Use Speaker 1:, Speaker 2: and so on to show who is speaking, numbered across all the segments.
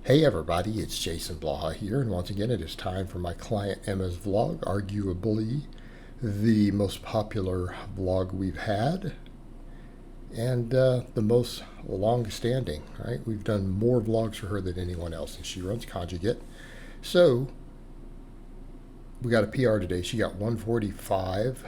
Speaker 1: Hey everybody, it's Jason Blaha here, and once again it is time for my client Emma's vlog, arguably the most popular vlog we've had, and the most long-standing, right? We've done more vlogs for her than anyone else, and she runs Conjugate. So, we got a PR today. She got 145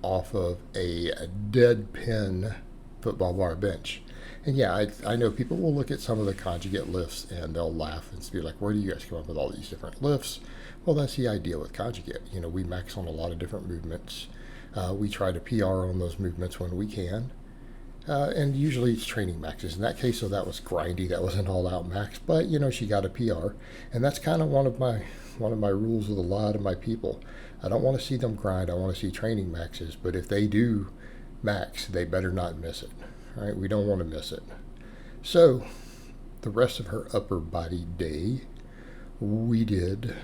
Speaker 1: off of a dead pin football bar bench. And yeah, I know people will look at some of the conjugate lifts and they'll laugh and be like, where do you guys come up with all these different lifts? Well, that's the idea with conjugate. You know, we max on a lot of different movements. We try to PR on those movements when we can. And usually it's training maxes. In that case, so that was grindy. That was an all-out max. But, you know, she got a PR. And that's kind of one of my rules with a lot of my people. I don't want to see them grind. I want to see training maxes. But if they do max, they better not miss it. Right? We don't want to miss it. So, the rest of her upper body day, we did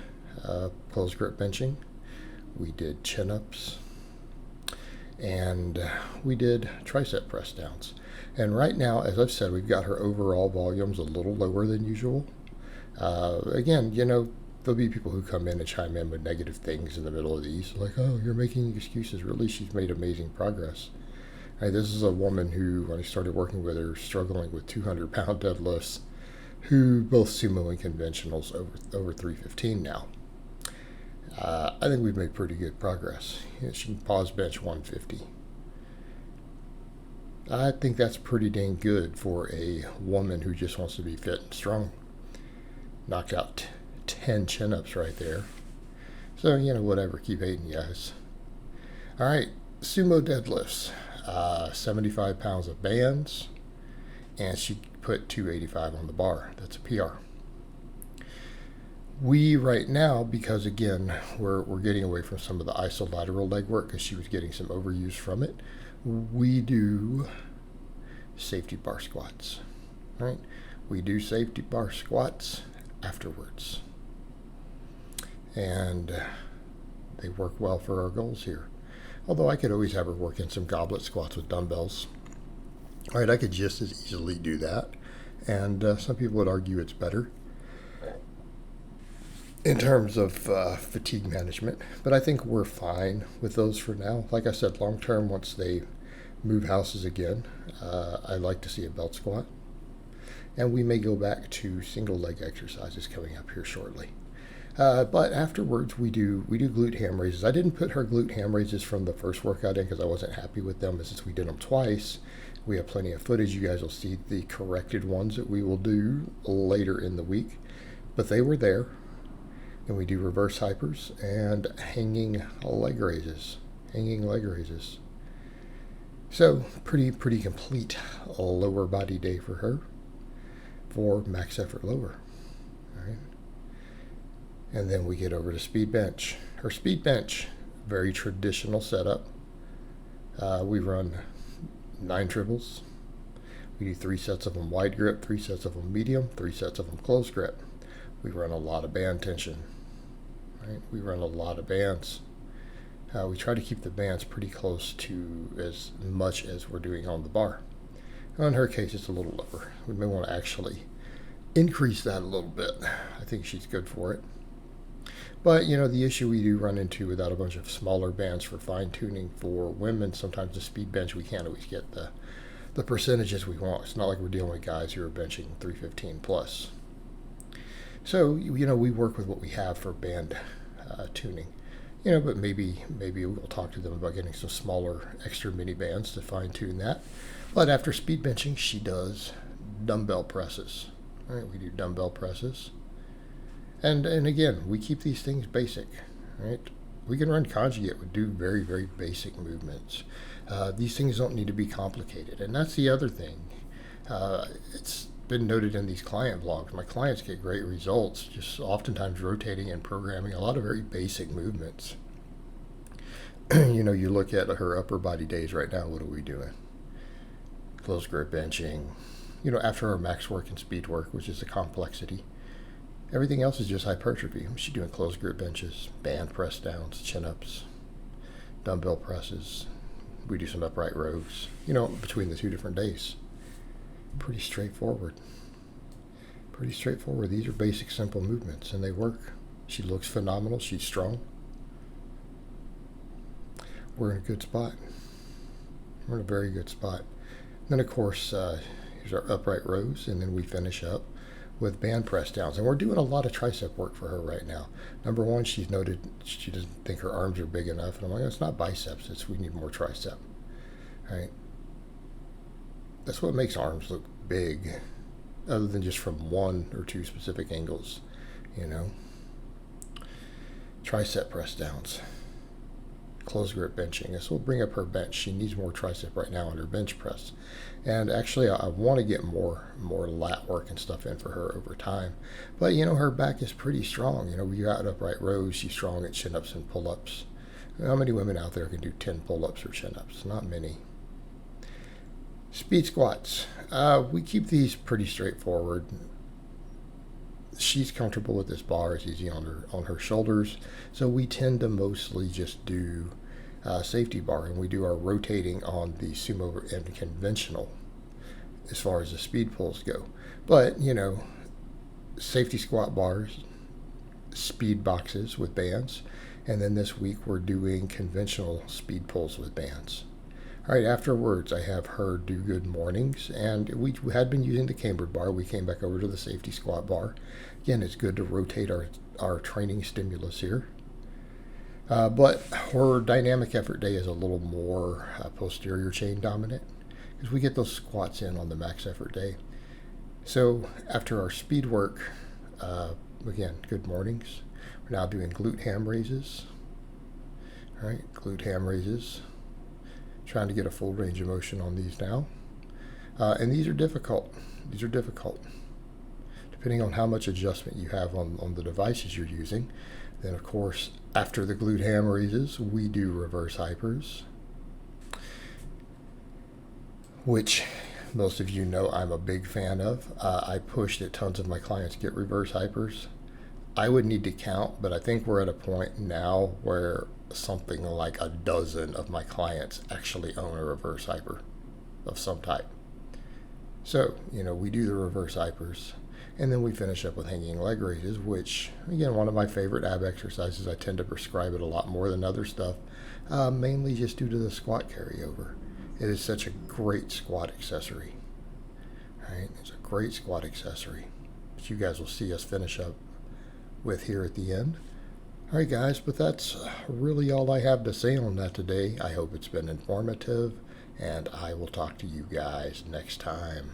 Speaker 1: close grip benching, we did chin-ups, and we did tricep press downs. And right now, as I've said, we've got her overall volumes a little lower than usual. Again, you know, there'll be people who come in and chime in with negative things in the middle of these, like, oh, you're making excuses. Really, she's made amazing progress. Right, this is a woman who, when I started working with her, struggling with 200-pound deadlifts, who both sumo and conventionals over 315 now. I think we've made pretty good progress. You know, she can pause bench 150. I think that's pretty dang good for a woman who just wants to be fit and strong. Knocked out 10 chin-ups right there. So, you know, whatever. Keep hating, guys. All right, sumo deadlifts. 75 pounds of bands, and she put 285 on the bar. That's a PR. We right now, because again, we're getting away from some of the isolateral leg work because she was getting some overuse from it, we do safety bar squats, right? We do safety bar squats afterwards. And they work well for our goals here. Although I could always have her work in some goblet squats with dumbbells. All right, I could just as easily do that. And some people would argue it's better in terms of fatigue management. But I think we're fine with those for now. Like I said, long term, once they move houses again, I like to see a belt squat. And we may go back to single leg exercises coming up here shortly. But afterwards, we do glute ham raises. I didn't put her glute ham raises from the first workout in because I wasn't happy with them. And since we did them twice, we have plenty of footage. You guys will see the corrected ones that we will do later in the week. But they were there. And we do reverse hypers and hanging leg raises. So pretty complete lower body day for her for max effort lower. All right. And then we get over to speed bench. Her speed bench, very traditional setup. We run 9 triples. We do 3 sets of them wide grip, 3 sets of them medium, 3 sets of them close grip. We run a lot of band tension. Right? We run a lot of bands. We try to keep the bands pretty close to as much as we're doing on the bar. In her case, it's a little lower. We may want to actually increase that a little bit. I think she's good for it. But, you know, the issue we do run into without a bunch of smaller bands for fine-tuning for women, sometimes the speed bench, we can't always get the percentages we want. It's not like we're dealing with guys who are benching 315 plus. So, you know, we work with what we have for band tuning. You know, but maybe we'll talk to them about getting some smaller extra mini bands to fine-tune that. But after speed benching, she does dumbbell presses. Right? We do dumbbell presses. And again, we keep these things basic, right? We can run conjugate with do very, very basic movements. These things don't need to be complicated. And that's the other thing. It's been noted in these client vlogs. My clients get great results, just oftentimes rotating and programming a lot of very basic movements. You know, you look at her upper body days right now, what are we doing? Close grip benching. You know, after our max work and speed work, which is the complexity. Everything else is just hypertrophy. She's doing closed grip benches, band press downs, chin-ups, dumbbell presses. We do some upright rows, you know, between the 2 different days. Pretty straightforward. Pretty straightforward. These are basic, simple movements, and they work. She looks phenomenal. She's strong. We're in a good spot. We're in a very good spot. Then, of course, here's our upright rows, and then we finish up with band press downs. And we're doing a lot of tricep work for her right now. Number one, she's noted she doesn't think her arms are big enough. And I'm like, it's not biceps. We need more tricep. All right? That's what makes arms look big, other than just from one or two specific angles, you know. Tricep press downs. Close grip benching. This will bring up her bench. She needs more tricep right now on her bench press. And actually, I want to get more lat work and stuff in for her over time. But, you know, her back is pretty strong. You know, we got upright rows. She's strong at chin-ups and pull-ups. How many women out there can do 10 pull-ups or chin-ups? Not many. Speed squats. We keep these pretty straightforward. She's comfortable with this bar. It's easy on her shoulders. So we tend to mostly just do safety bar, and we do our rotating on the sumo and conventional as far as the speed pulls go. But, you know, safety squat bars, speed boxes with bands, and then this week we're doing conventional speed pulls with bands. All right, afterwards, I have her do good mornings, and we had been using the cambered bar. We came back over to the safety squat bar. Again, it's good to rotate our training stimulus here. But her dynamic effort day is a little more posterior chain dominant, because we get those squats in on the max effort day. So after our speed work, again, good mornings. We're now doing glute ham raises. All right, glute ham raises. Trying to get a full range of motion on these now. And these are difficult. These are difficult. Depending on how much adjustment you have on the devices you're using. Then, of course, after the glute ham raises, we do reverse hypers, which most of you know I'm a big fan of. I push that tons of my clients get reverse hypers. I would need to count, but I think we're at a point now where something like a dozen of my clients actually own a reverse hyper of some type. So, you know, we do the reverse hypers, and then we finish up with hanging leg raises, which, again, one of my favorite ab exercises. I tend to prescribe it a lot more than other stuff, mainly just due to the squat carryover. It is such a great squat accessory. Right? It's a great squat accessory, which you guys will see us finish up with here at the end. All right, guys, but that's really all I have to say on that today. I hope it's been informative, and I will talk to you guys next time.